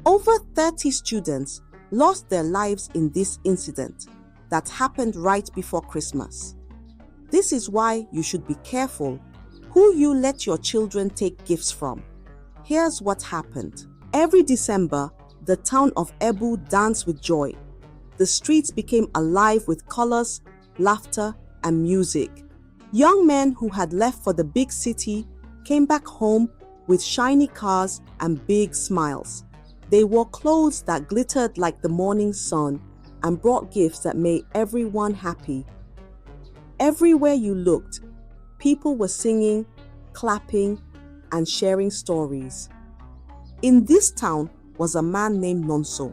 Over 30 students lost their lives in this incident that happened right before Christmas. This is why you should be careful who you let your children take gifts from. Here's what happened. Every December, the town of Ebu danced with joy. The streets became alive with colors, laughter, and music. Young men who had left for the big city came back home with shiny cars and big smiles. They wore clothes that glittered like the morning sun and brought gifts that made everyone happy. Everywhere you looked, people were singing, clapping, and sharing stories. In this town was a man named Nonso.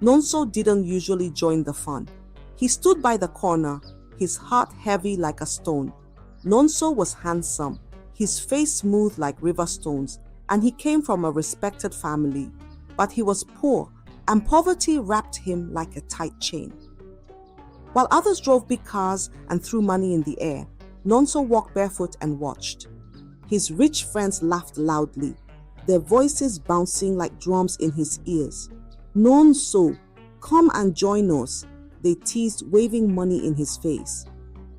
Nonso didn't usually join the fun. He stood by the corner, his heart heavy like a stone. Nonso was handsome, his face smooth like river stones, and he came from a respected family. But he was poor, and poverty wrapped him like a tight chain. While others drove big cars and threw money in the air, Nonso walked barefoot and watched. His rich friends laughed loudly, their voices bouncing like drums in his ears. "Nonso, come and join us," they teased, waving money in his face.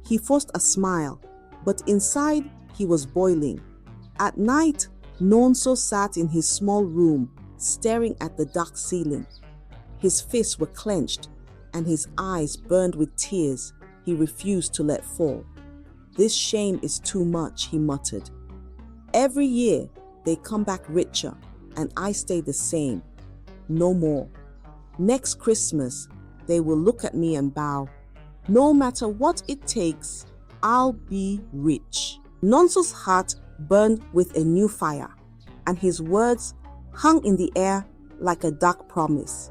He forced a smile, but inside he was boiling. At night, Nonso sat in his small room, staring at the dark ceiling. His fists were clenched, and his eyes burned with tears he refused to let fall. "This shame is too much," he muttered. "Every year, they come back richer, and I stay the same. No more. Next Christmas, they will look at me and bow. No matter what it takes, I'll be rich." Nonso's heart burned with a new fire, and his words hung in the air like a dark promise.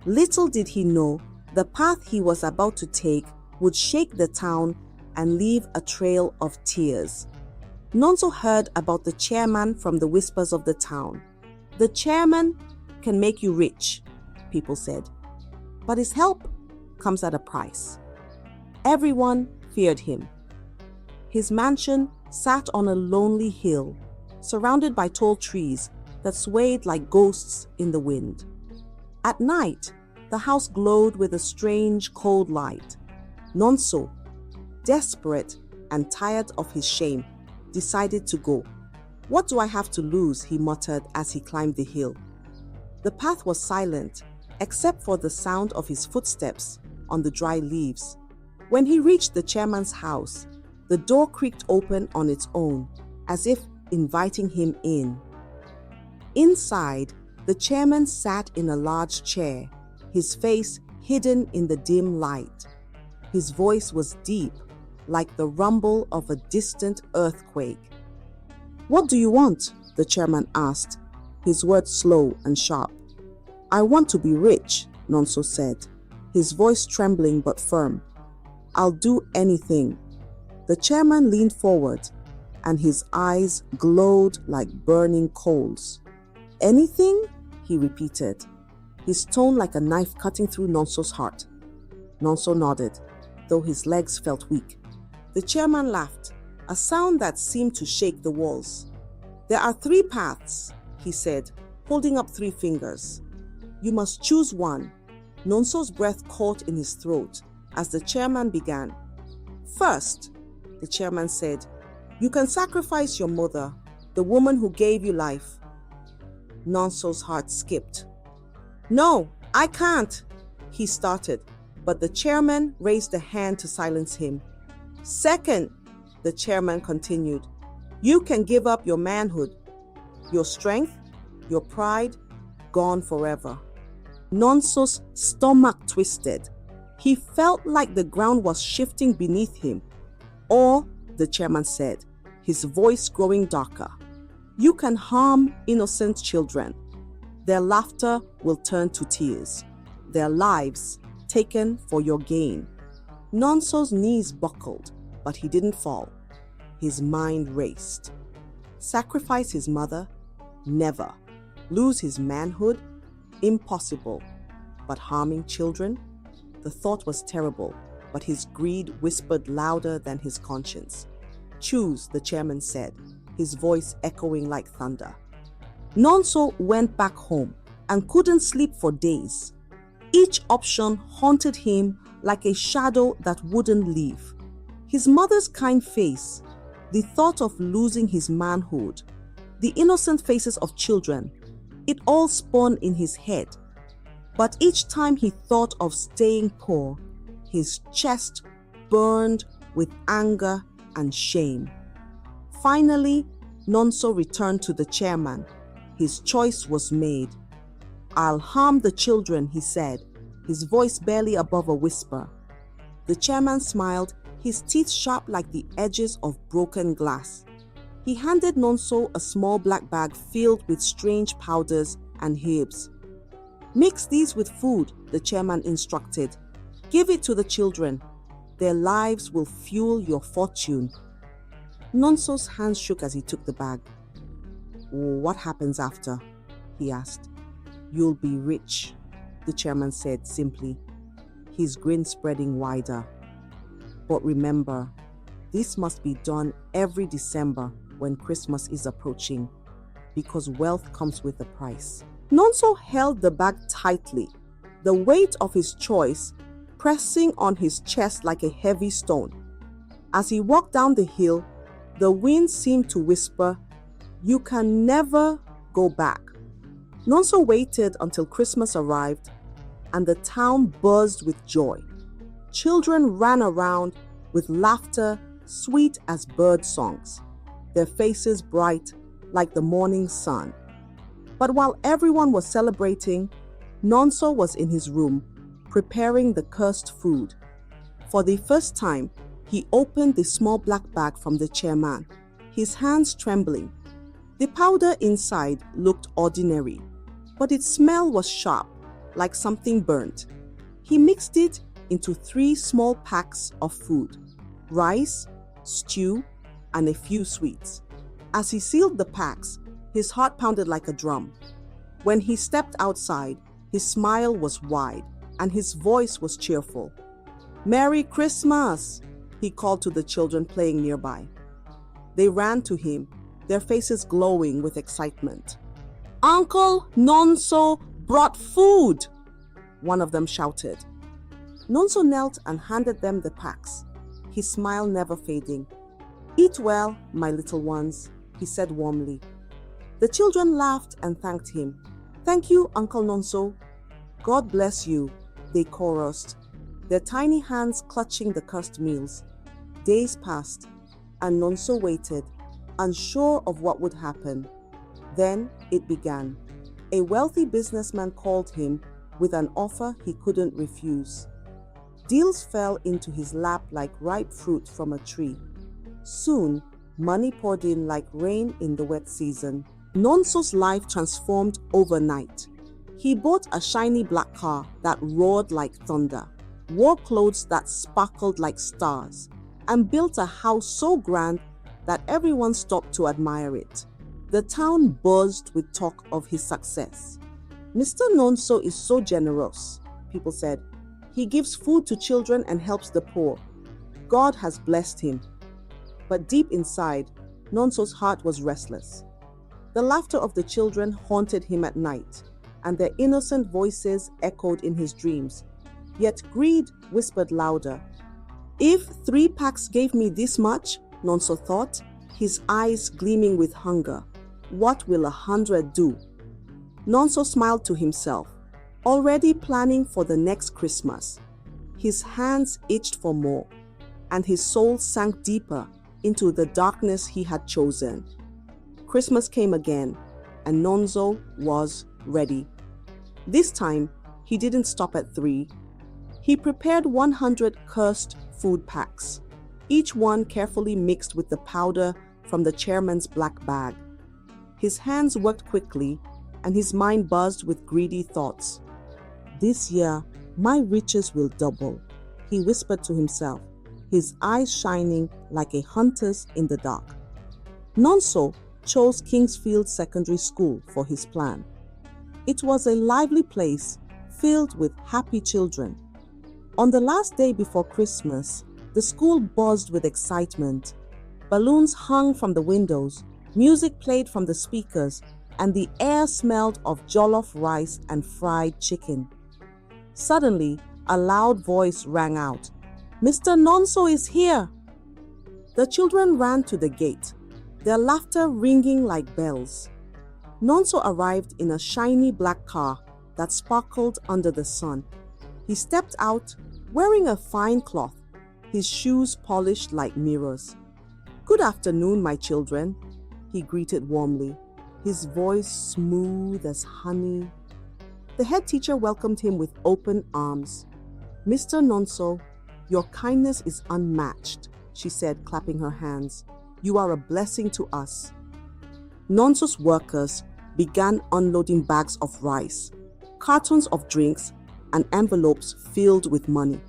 Little did he know, the path he was about to take would shake the town and leave a trail of tears. Nonso heard about the chairman from the whispers of the town. "The chairman can make you rich," people said, "but his help comes at a price." Everyone feared him. His mansion sat on a lonely hill, surrounded by tall trees that swayed like ghosts in the wind. At night, the house glowed with a strange, cold light. Nonso, desperate and tired of his shame, decided to go. "What do I have to lose?" he muttered as he climbed the hill. The path was silent, except for the sound of his footsteps on the dry leaves. When he reached the chairman's house, the door creaked open on its own, as if inviting him in. Inside, the chairman sat in a large chair, his face hidden in the dim light. His voice was deep, like the rumble of a distant earthquake. "What do you want?" the chairman asked, his words slow and sharp. "I want to be rich," Nonso said, his voice trembling but firm. "I'll do anything." The chairman leaned forward, and his eyes glowed like burning coals. "Anything?" he repeated, his tone like a knife cutting through Nonso's heart. Nonso nodded, though his legs felt weak. The chairman laughed, a sound that seemed to shake the walls. "There are 3 paths," he said, holding up 3 fingers. "You must choose one." Nonso's breath caught in his throat as the chairman began. "First," the chairman said, "you can sacrifice your mother, the woman who gave you life." Nonso's heart skipped. "No, I can't," he started, but the chairman raised a hand to silence him. "Second," the chairman continued, "you can give up your manhood, your strength, your pride, gone forever." Nonso's stomach twisted. He felt like the ground was shifting beneath him. "Or," the chairman said, his voice growing darker, "you can harm innocent children. Their laughter will turn to tears, their lives taken for your gain." Nonso's knees buckled, but he didn't fall. His mind raced. Sacrifice his mother? Never. Lose his manhood? Impossible. But harming children? The thought was terrible, but his greed whispered louder than his conscience. "Choose," the chairman said, his voice echoing like thunder. Nonso went back home, and couldn't sleep for days. Each option haunted him like a shadow that wouldn't leave. His mother's kind face, the thought of losing his manhood, the innocent faces of children, it all spun in his head. But each time he thought of staying poor, his chest burned with anger and shame. Finally, Nonso returned to the chairman. His choice was made. "I'll harm the children," he said, his voice barely above a whisper. The chairman smiled, his teeth sharp like the edges of broken glass. He handed Nonso a small black bag filled with strange powders and herbs. "Mix these with food," the chairman instructed. "Give it to the children. Their lives will fuel your fortune." Nonso's hands shook as he took the bag. "What happens after?" he asked. "You'll be rich," the chairman said simply, his grin spreading wider. "But remember, this must be done every December when Christmas is approaching, because wealth comes with a price." Nonso held the bag tightly, the weight of his choice pressing on his chest like a heavy stone. As he walked down the hill, the wind seemed to whisper, "You can never go back." Nonso waited until Christmas arrived, and the town buzzed with joy. Children ran around with laughter sweet as bird songs, their faces bright like the morning sun. But while everyone was celebrating, Nonso was in his room, preparing the cursed food. For the first time, he opened the small black bag from the chairman, his hands trembling. The powder inside looked ordinary, but its smell was sharp, like something burnt. He mixed it into 3 small packs of food: rice, stew, and a few sweets. As he sealed the packs, his heart pounded like a drum. When he stepped outside, his smile was wide and his voice was cheerful. "Merry Christmas!" he called to the children playing nearby. They ran to him, their faces glowing with excitement. "Uncle Nonso brought food!" one of them shouted. Nonso knelt and handed them the packs, his smile never fading. "Eat well, my little ones," he said warmly. The children laughed and thanked him. "Thank you, Uncle Nonso." "God bless you," they chorused, their tiny hands clutching the cursed meals. Days passed, and Nonso waited, unsure of what would happen. Then it began. A wealthy businessman called him with an offer he couldn't refuse. Deals fell into his lap like ripe fruit from a tree. Soon, money poured in like rain in the wet season. Nonso's life transformed overnight. He bought a shiny black car that roared like thunder, wore clothes that sparkled like stars, and built a house so grand that everyone stopped to admire it. The town buzzed with talk of his success. "Mr. Nonso is so generous," people said. "He gives food to children and helps the poor. God has blessed him." But deep inside, Nonso's heart was restless. The laughter of the children haunted him at night, and their innocent voices echoed in his dreams. Yet greed whispered louder. "If 3 packs gave me this much," Nonso thought, his eyes gleaming with hunger, "what will 100 do?" Nonso smiled to himself, already planning for the next Christmas. His hands itched for more, and his soul sank deeper into the darkness he had chosen. Christmas came again, and Nonso was ready. This time, he didn't stop at 3. He prepared 100 cursed food packs, each one carefully mixed with the powder from the chairman's black bag. His hands worked quickly, and his mind buzzed with greedy thoughts. "This year, my riches will double," he whispered to himself, his eyes shining like a hunter's in the dark. Nonso chose Kingsfield Secondary School for his plan. It was a lively place filled with happy children. On the last day before Christmas, the school buzzed with excitement. Balloons hung from the windows, music played from the speakers, and the air smelled of jollof rice and fried chicken. Suddenly, a loud voice rang out, "Mr. Nonso is here!" The children ran to the gate, their laughter ringing like bells. Nonso arrived in a shiny black car that sparkled under the sun. He stepped out, wearing a fine cloth, his shoes polished like mirrors. "Good afternoon, my children," he greeted warmly, his voice smooth as honey. The head teacher welcomed him with open arms. "Mr. Nonso, your kindness is unmatched," she said, clapping her hands. "You are a blessing to us." Nonso's workers began unloading bags of rice, cartons of drinks, and envelopes filled with money.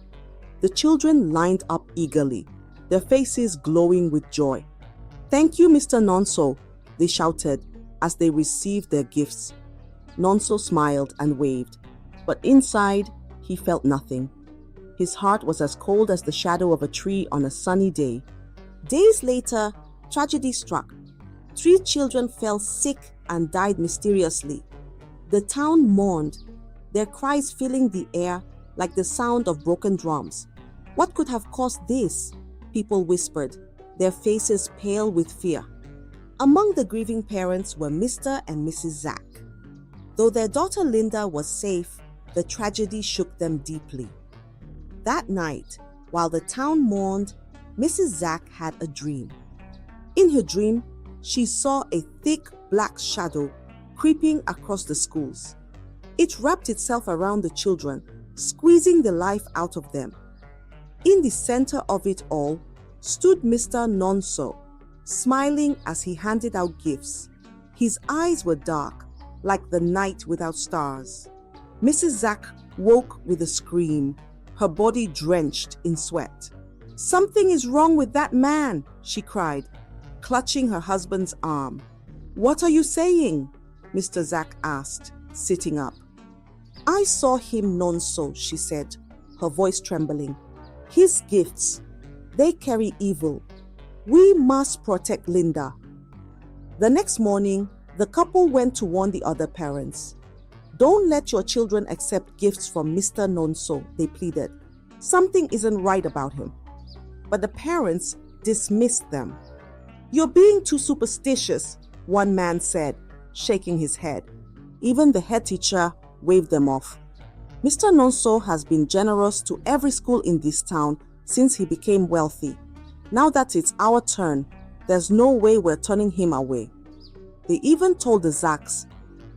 The children lined up eagerly, their faces glowing with joy. "Thank you, Mr. Nonso," they shouted as they received their gifts. Nonso smiled and waved, but inside he felt nothing. His heart was as cold as the shadow of a tree on a sunny day. Days later, tragedy struck. 3 children fell sick and died mysteriously. The town mourned, their cries filling the air like the sound of broken drums. "What could have caused this?" people whispered, their faces pale with fear. Among the grieving parents were Mr. and Mrs. Zack. Though their daughter Linda was safe, the tragedy shook them deeply. That night, while the town mourned, Mrs. Zack had a dream. In her dream, she saw a thick black shadow creeping across the schools. It wrapped itself around the children, squeezing the life out of them. In the center of it all stood Mr. Nonso, smiling as he handed out gifts. His eyes were dark, like the night without stars. Mrs. Zack woke with a scream, her body drenched in sweat. "Something is wrong with that man," she cried, clutching her husband's arm. "What are you saying?" Mr. Zack asked, sitting up. "I saw him, Nonso," she said, her voice trembling. "His gifts, they carry evil. We must protect Linda." The next morning, the couple went to warn the other parents. "Don't let your children accept gifts from Mr. Nonso," they pleaded. "Something isn't right about him." But the parents dismissed them. "You're being too superstitious," one man said, shaking his head. Even the head teacher waved them off. "Mr. Nonso has been generous to every school in this town since he became wealthy. Now that it's our turn, there's no way we're turning him away." They even told the Zacks,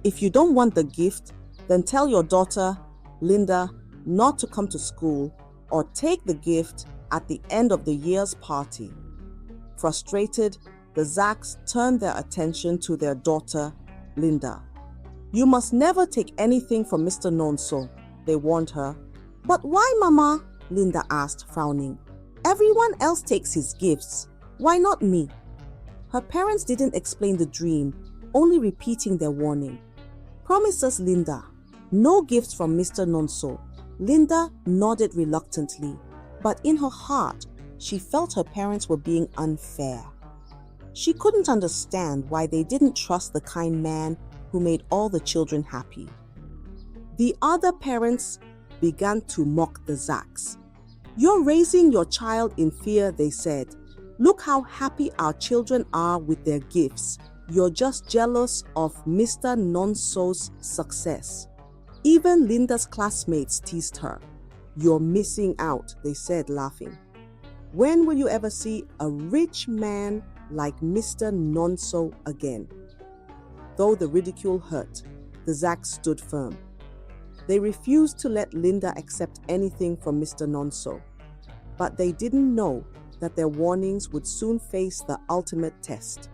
"If you don't want the gift, then tell your daughter, Linda, not to come to school or take the gift at the end of the year's party." Frustrated, the Zacks turned their attention to their daughter, Linda. "You must never take anything from Mr. Nonso," they warned her. "But why, Mama?" Linda asked, frowning. "Everyone else takes his gifts. Why not me?" Her parents didn't explain the dream, only repeating their warning. "Promise us, Linda, no gifts from Mr. Nonso." Linda nodded reluctantly, but in her heart, she felt her parents were being unfair. She couldn't understand why they didn't trust the kind man who made all the children happy. The other parents began to mock the Zacks. "You're raising your child in fear," they said. "Look how happy our children are with their gifts. You're just jealous of Mr. Nonso's success." Even Linda's classmates teased her. "You're missing out," they said, laughing. "When will you ever see a rich man like Mr. Nonso again?" Though the ridicule hurt, the Zacks stood firm. They refused to let Linda accept anything from Mr. Nonso, but they didn't know that their warnings would soon face the ultimate test.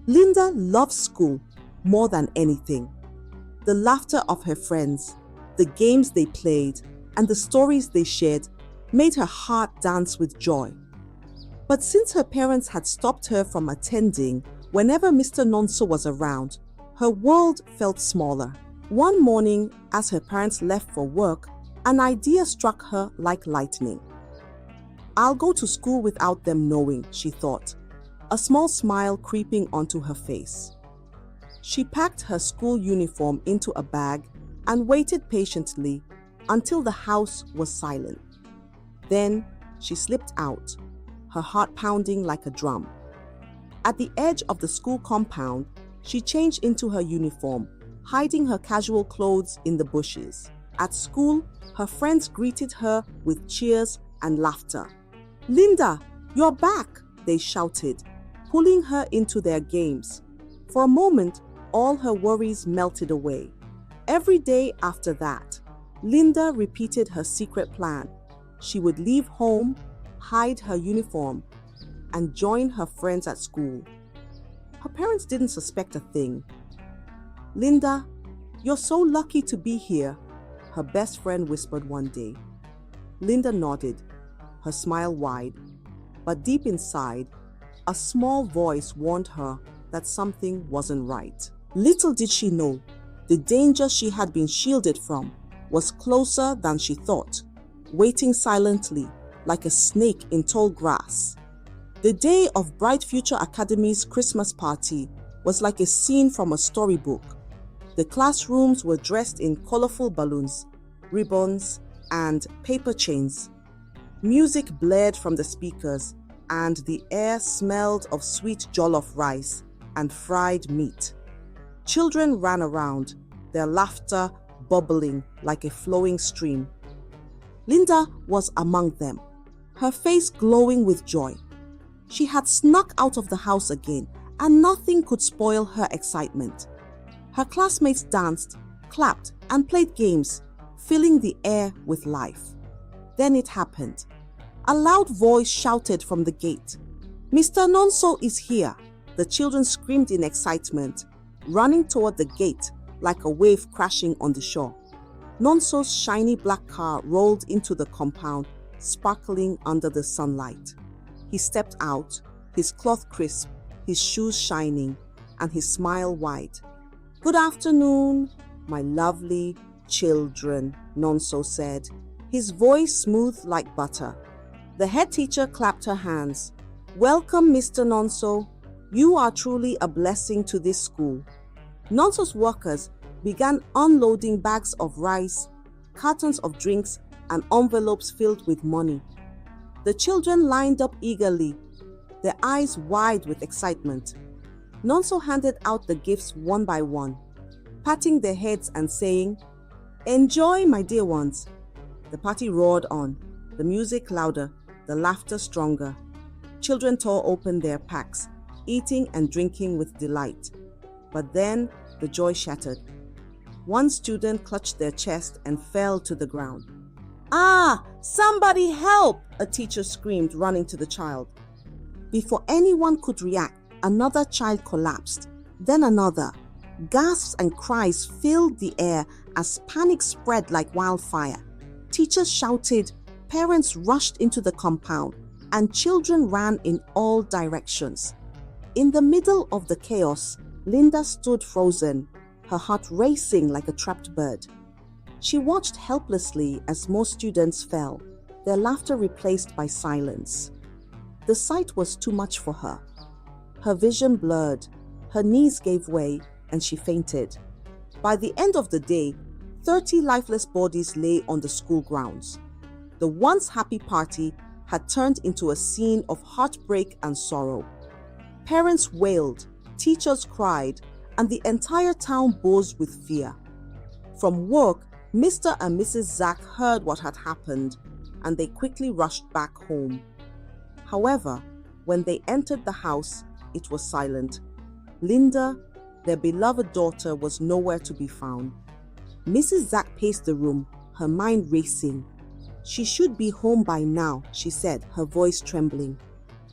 Linda loved school more than anything. The laughter of her friends, the games they played, and the stories they shared made her heart dance with joy. But since her parents had stopped her from attending whenever Mr. Nonso was around, her world felt smaller. One morning, as her parents left for work, an idea struck her like lightning. "I'll go to school without them knowing," she thought, a small smile creeping onto her face. She packed her school uniform into a bag and waited patiently until the house was silent. Then she slipped out, her heart pounding like a drum. At the edge of the school compound, she changed into her uniform, hiding her casual clothes in the bushes. At school, her friends greeted her with cheers and laughter. "Linda, you're back!" they shouted, pulling her into their games. For a moment, all her worries melted away. Every day after that, Linda repeated her secret plan. She would leave home, hide her uniform, and join her friends at school. Her parents didn't suspect a thing. "Linda, you're so lucky to be here," her best friend whispered one day. Linda nodded, her smile wide, but deep inside, a small voice warned her that something wasn't right. Little did she know, the danger she had been shielded from was closer than she thought, waiting silently like a snake in tall grass. The day of Bright Future Academy's Christmas party was like a scene from a storybook. The classrooms were dressed in colorful balloons, ribbons, and paper chains. Music blared from the speakers, and the air smelled of sweet jollof rice and fried meat. Children ran around, their laughter bubbling like a flowing stream. Linda was among them, her face glowing with joy. She had snuck out of the house again, and nothing could spoil her excitement. Her classmates danced, clapped, and played games, filling the air with life. Then it happened. A loud voice shouted from the gate, "Mr. Nonso is here!" The children screamed in excitement, running toward the gate like a wave crashing on the shore. Nonso's shiny black car rolled into the compound, sparkling under the sunlight. He stepped out, his cloth crisp, his shoes shining, and his smile wide. "Good afternoon, my lovely children," Nonso said, his voice smooth like butter. The head teacher clapped her hands. "Welcome, Mr. Nonso. You are truly a blessing to this school." Nonso's workers began unloading bags of rice, cartons of drinks, and envelopes filled with money. The children lined up eagerly, their eyes wide with excitement. Nonso handed out the gifts one by one, patting their heads and saying, "Enjoy, my dear ones." The party roared on, the music louder, the laughter stronger. Children tore open their packs, eating and drinking with delight. But then the joy shattered. One student clutched their chest and fell to the ground. "Ah, somebody help!" a teacher screamed, running to the child. Before anyone could react, another child collapsed, then another. Gasps and cries filled the air as panic spread like wildfire. Teachers shouted, parents rushed into the compound, and children ran in all directions. In the middle of the chaos, Linda stood frozen, her heart racing like a trapped bird. She watched helplessly as more students fell, their laughter replaced by silence. The sight was too much for her. Her vision blurred, her knees gave way, and she fainted. By the end of the day, 30 lifeless bodies lay on the school grounds. The once happy party had turned into a scene of heartbreak and sorrow. Parents wailed, teachers cried, and the entire town buzzed with fear. From work, Mr. and Mrs. Zack heard what had happened, and they quickly rushed back home. However, when they entered the house, it was silent. Linda, their beloved daughter, was nowhere to be found. Mrs. Zack paced the room, her mind racing. "She should be home by now," she said, her voice trembling.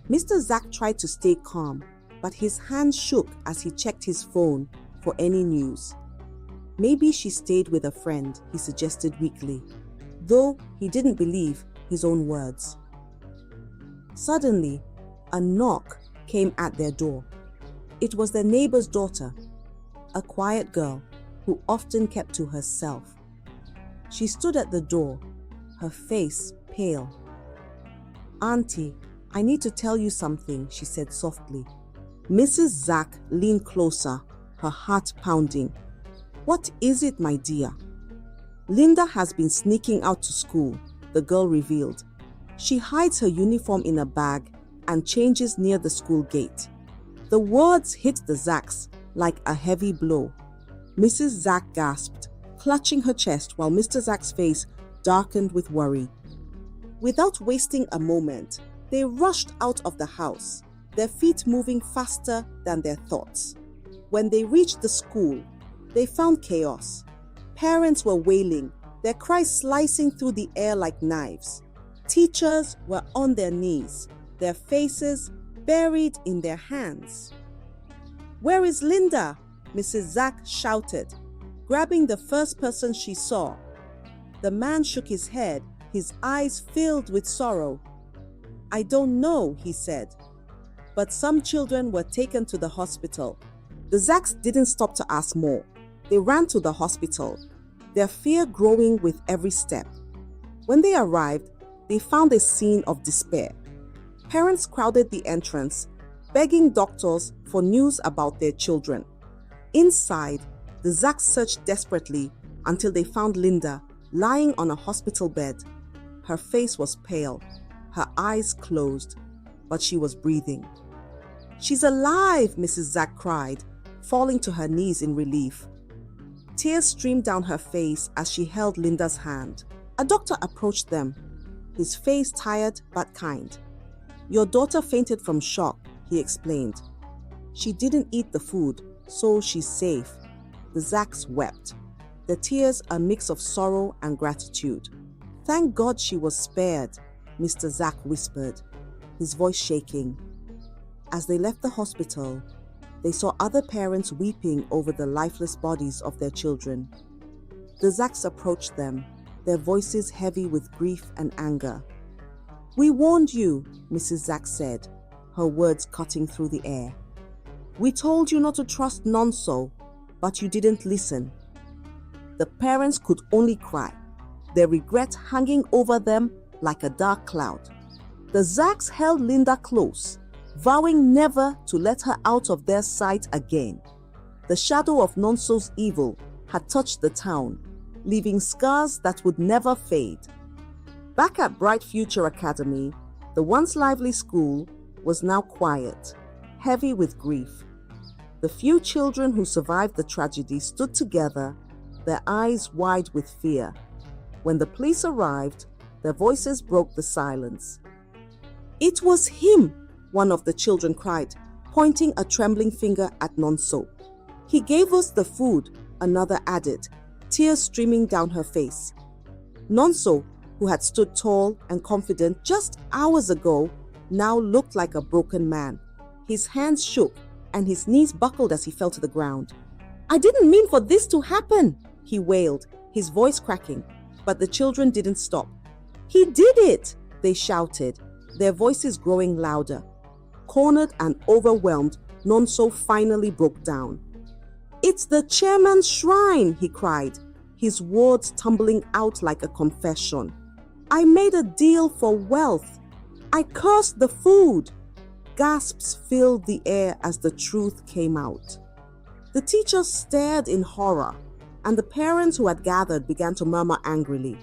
Mr. Zack tried to stay calm, but his hands shook as he checked his phone for any news. "Maybe she stayed with a friend," he suggested weakly, though he didn't believe his own words. Suddenly, a knock came at their door. It was their neighbor's daughter, a quiet girl who often kept to herself. She stood at the door, her face pale. "Auntie, I need to tell you something," she said softly. Mrs. Zack leaned closer, her heart pounding. "What is it, my dear?" "Linda has been sneaking out to school," the girl revealed. "She hides her uniform in a bag and changes near the school gate." The words hit the Zacks like a heavy blow. Mrs. Zack gasped, clutching her chest while Mr. Zack's face darkened with worry. Without wasting a moment, they rushed out of the house, their feet moving faster than their thoughts. When they reached the school, they found chaos. Parents were wailing, their cries slicing through the air like knives. Teachers were on their knees, their faces buried in their hands. "Where is Linda?" Mrs. Zack shouted, grabbing the first person she saw. The man shook his head, his eyes filled with sorrow. "I don't know," he said. But some children were taken to the hospital. The Zacks didn't stop to ask more. They ran to the hospital, their fear growing with every step. When they arrived, they found a scene of despair. Parents crowded the entrance, begging doctors for news about their children. Inside, the Zacks searched desperately until they found Linda lying on a hospital bed. Her face was pale, her eyes closed, but she was breathing. "She's alive!" Mrs. Zack cried, falling to her knees in relief. Tears streamed down her face as she held Linda's hand. A doctor approached them, his face tired but kind. "Your daughter fainted from shock," he explained. "She didn't eat the food, so she's safe." The Zacks wept, their tears a mix of sorrow and gratitude. "Thank God she was spared," Mr. Zack whispered, his voice shaking. As they left the hospital, they saw other parents weeping over the lifeless bodies of their children. The Zacks approached them, their voices heavy with grief and anger. "We warned you," Mrs. Zack said, her words cutting through the air. "We told you not to trust Nonso, but you didn't listen." The parents could only cry, their regret hanging over them like a dark cloud. The Zacks held Linda close, vowing never to let her out of their sight again. The shadow of Nonso's evil had touched the town, leaving scars that would never fade. Back at Bright Future Academy, the once lively school was now quiet, heavy with grief. The few children who survived the tragedy stood together, their eyes wide with fear. When the police arrived, their voices broke the silence. "It was him!" one of the children cried, pointing a trembling finger at Nonso. "He gave us the food," another added, tears streaming down her face. Nonso, who had stood tall and confident just hours ago, now looked like a broken man. His hands shook and his knees buckled as he fell to the ground. "I didn't mean for this to happen," he wailed, his voice cracking, but the children didn't stop. "He did it!" they shouted, their voices growing louder. Cornered and overwhelmed, Nonso finally broke down. "It's the chairman's shrine," he cried, his words tumbling out like a confession. "I made a deal for wealth. I cursed the food." Gasps filled the air as the truth came out. The teachers stared in horror, and the parents who had gathered began to murmur angrily.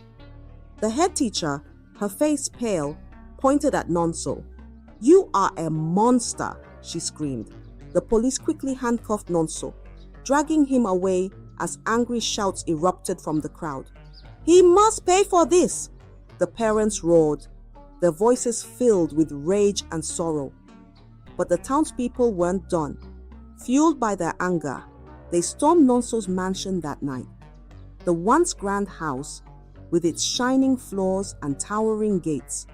The head teacher, her face pale, pointed at Nonso. "You are a monster," she screamed. The police quickly handcuffed Nonso, dragging him away as angry shouts erupted from the crowd. "He must pay for this!" The parents roared, their voices filled with rage and sorrow. But the townspeople weren't done. Fueled by their anger, they stormed Nonso's mansion that night. The once grand house, with its shining floors and towering gates,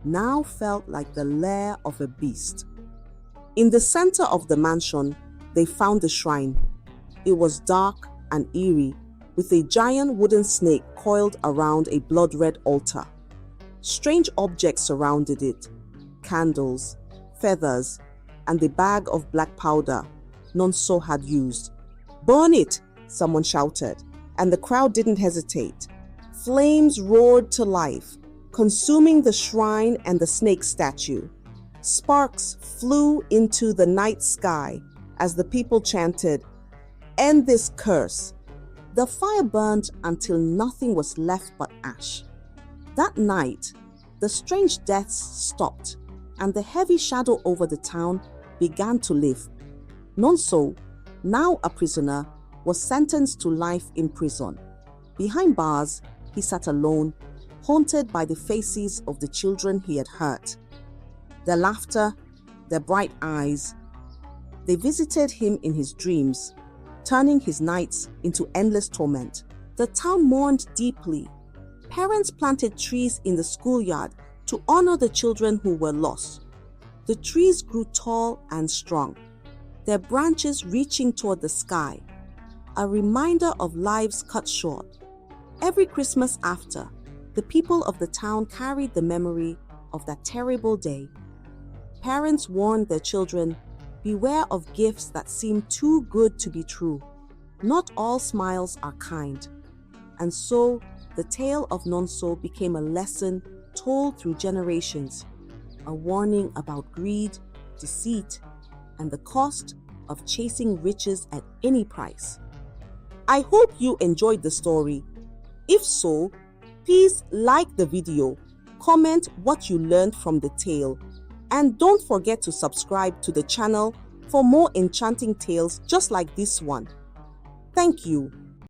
now felt like the lair of a beast. In the center of the mansion, they found the shrine. It was dark and eerie, with a giant wooden snake coiled around a blood-red altar. Strange objects surrounded it: candles, feathers, and the bag of black powder Nonso had used. "Burn it!" someone shouted, and the crowd didn't hesitate. Flames roared to life, consuming the shrine and the snake statue. Sparks flew into the night sky as the people chanted, end this curse." The fire burned until nothing was left but ash. That night, the strange deaths stopped, and the heavy shadow over the town began to live. Nonso, now a prisoner, was sentenced to life in prison. Behind bars, he sat alone, haunted by the faces of the children he had hurt. Their laughter, their bright eyes. They visited him in his dreams, turning his nights into endless torment. The town mourned deeply. Parents planted trees in the schoolyard to honor the children who were lost. The trees grew tall and strong, their branches reaching toward the sky, a reminder of lives cut short. Every Christmas after, the people of the town carried the memory of that terrible day. Parents warned their children, "Beware of gifts that seem too good to be true. Not all smiles are kind." And so, the tale of Nonso became a lesson told through generations, a warning about greed, deceit, and the cost of chasing riches at any price. I hope you enjoyed the story. If so, please like the video, comment what you learned from the tale, and don't forget to subscribe to the channel for more enchanting tales just like this one. Thank you.